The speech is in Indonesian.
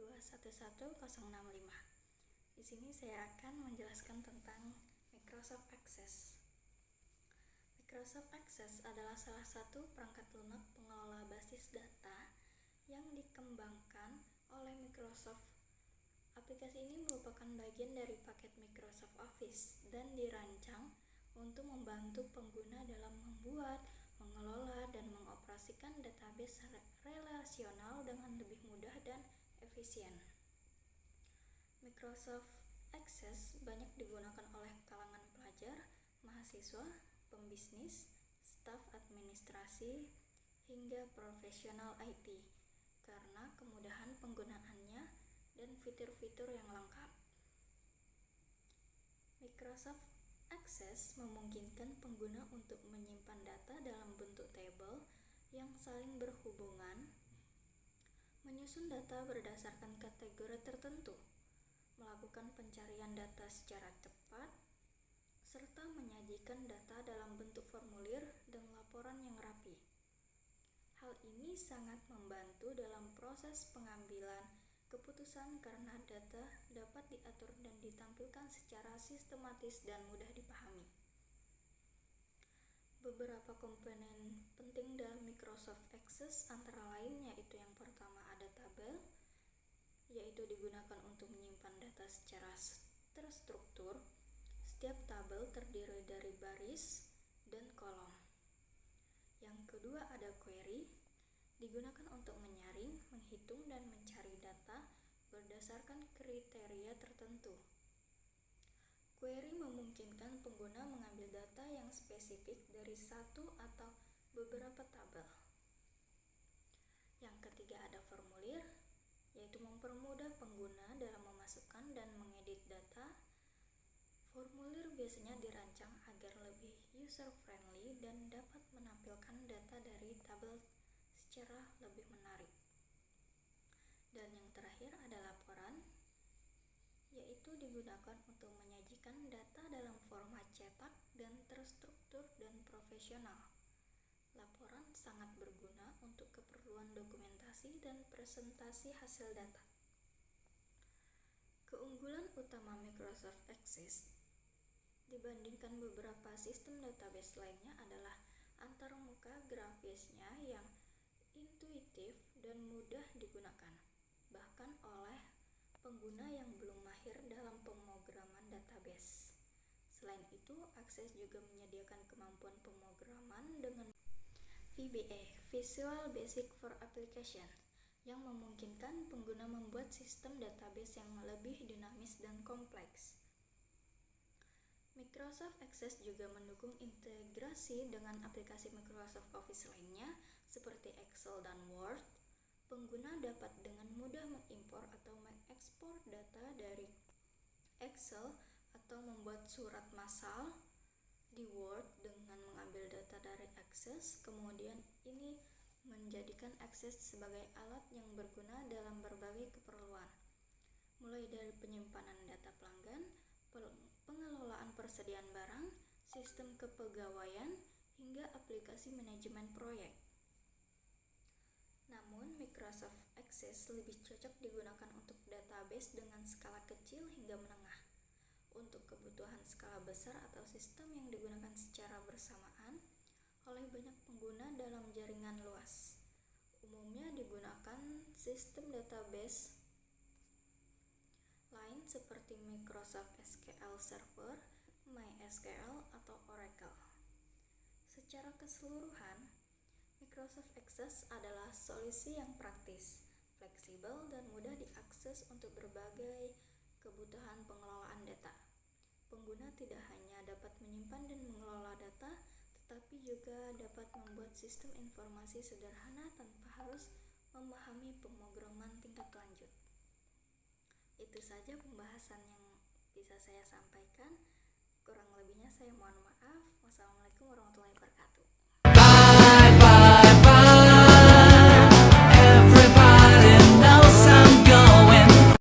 2111065. Di sini saya akan menjelaskan tentang Microsoft Access. Microsoft Access adalah salah satu perangkat lunak pengelola basis data yang dikembangkan oleh Microsoft. Aplikasi ini merupakan bagian dari paket Microsoft Office dan dirancang untuk membantu pengguna dalam membuat, mengelola, dan mengoperasikan database relasional dengan lebih mudah dan efisien. Microsoft Access banyak digunakan oleh kalangan pelajar, mahasiswa, pembisnis, staf administrasi, hingga profesional IT karena kemudahan penggunaannya dan fitur-fitur yang lengkap. Microsoft Access memungkinkan pengguna untuk menyimpan data dalam bentuk tabel yang saling berhubungan, menyusun data berdasarkan kategori tertentu, melakukan pencarian data secara cepat, serta menyajikan data dalam bentuk formulir dan laporan yang rapi. Hal ini sangat membantu dalam proses pengambilan keputusan karena data dapat diatur dan ditampilkan secara sistematis dan mudah dipahami. Beberapa komponen penting dalam Microsoft Access antara lain yaitu yang pertama ada tabel, yaitu digunakan untuk menyimpan data secara terstruktur. Setiap tabel terdiri dari baris dan kolom. Yang kedua ada query, digunakan untuk menyaring, menghitung, dan mencari data berdasarkan kriteria tertentu. Query memungkinkan pengguna mengambil data yang spesifik dari satu atau beberapa tabel. Yang ketiga ada formulir, yaitu mempermudah pengguna dalam memasukkan dan mengedit data. Formulir biasanya dirancang agar lebih user-friendly dan dapat menampilkan data dari tabel secara lebih menarik. Dan yang terakhir ada laporan, yaitu digunakan untuk menyajikan data dalam format cetak dan terstruktur dan profesional. Laporan sangat berguna untuk keperluan dokumentasi dan presentasi hasil data. Keunggulan utama Microsoft Access dibandingkan beberapa sistem database lainnya adalah antarmuka grafisnya yang intuitif dan mudah digunakan, bahkan oleh pengguna yang belum mahir dalam pemrograman database. Selain itu, Access juga menyediakan kemampuan pemrograman dengan VBA, Visual Basic for Application, yang memungkinkan pengguna membuat sistem database yang lebih dinamis dan kompleks. Microsoft Access juga mendukung integrasi dengan aplikasi Microsoft Office lainnya seperti Excel dan Word. Pengguna dapat dengan mudah mengimpor atau mengekspor data dari Excel atau membuat surat massal di Word dengan mengambil data dari Access. Kemudian ini menjadikan Access sebagai alat yang berguna dalam berbagai keperluan, mulai dari penyimpanan data pelanggan, pengelolaan persediaan barang, sistem kepegawaian, hingga aplikasi manajemen proyek. Namun, Microsoft Access lebih cocok digunakan untuk database dengan skala kecil hingga menengah. Untuk kebutuhan skala besar atau sistem yang digunakan secara bersamaan oleh banyak pengguna dalam jaringan luas, umumnya digunakan sistem database lain seperti Microsoft SQL Server, MySQL, atau Oracle. Secara keseluruhan, Microsoft Access adalah solusi yang praktis, fleksibel, dan mudah diakses untuk berbagai kebutuhan pengelolaan data. Pengguna tidak hanya dapat menyimpan dan mengelola data, tetapi juga dapat membuat sistem informasi sederhana tanpa harus memahami pemrograman tingkat lanjut. Itu saja pembahasan yang bisa saya sampaikan. Kurang lebihnya saya mohon maaf. Wassalamualaikum warahmatullahi wabarakatuh.